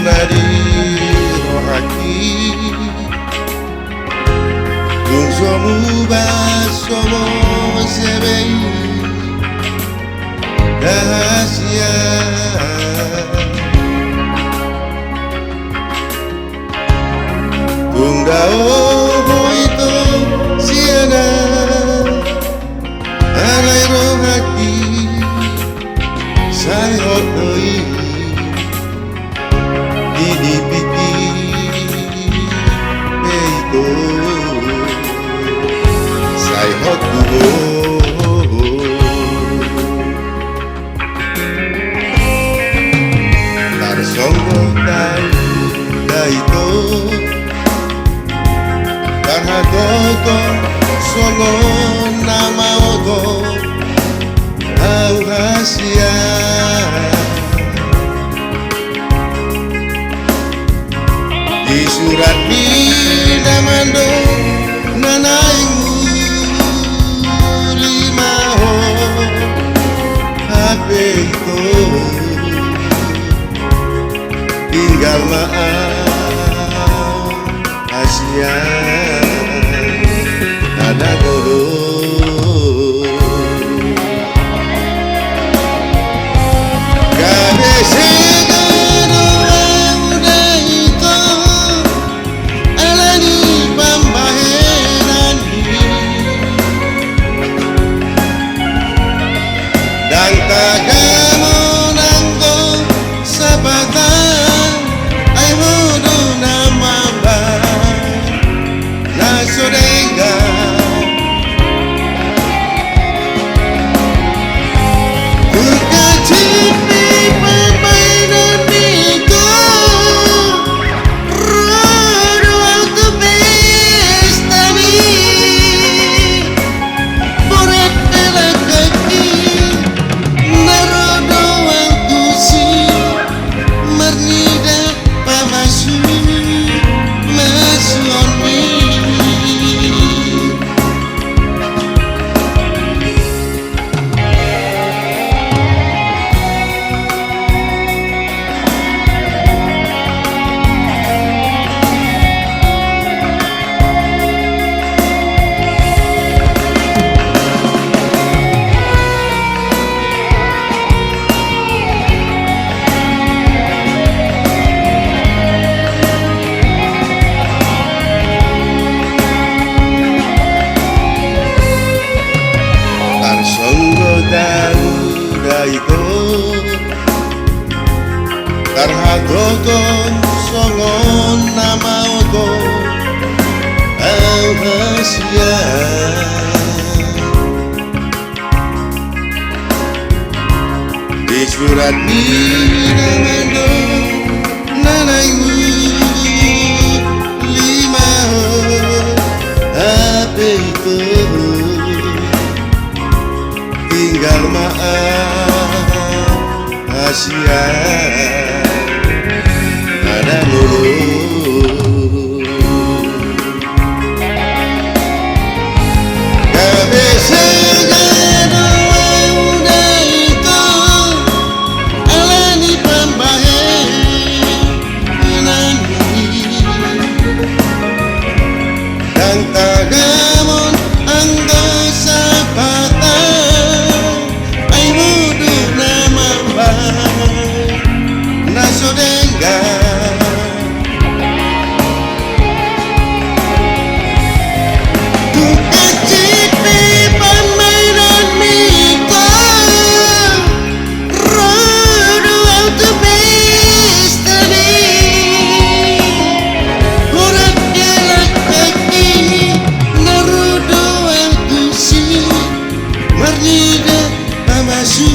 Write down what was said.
Dari rohaki Nungsomu basomo sebei Rahasia Tunggao itu siana Alai rohaki Sayot doi dipikir itu saya hotuho tarsongo daito karhagogo songo nama ogo au hasia di surat pinamando nanaimu limaho HP itu tinggal maaf Asia ada guru Karhagogon songon nama ogo au hasia di surat minamando nanaimu lima HP itu tinggal maaf Asia ada sodenga tu kecil permainan mika rodo auto misteri orang gelak kaki narudo auto si marnida amasu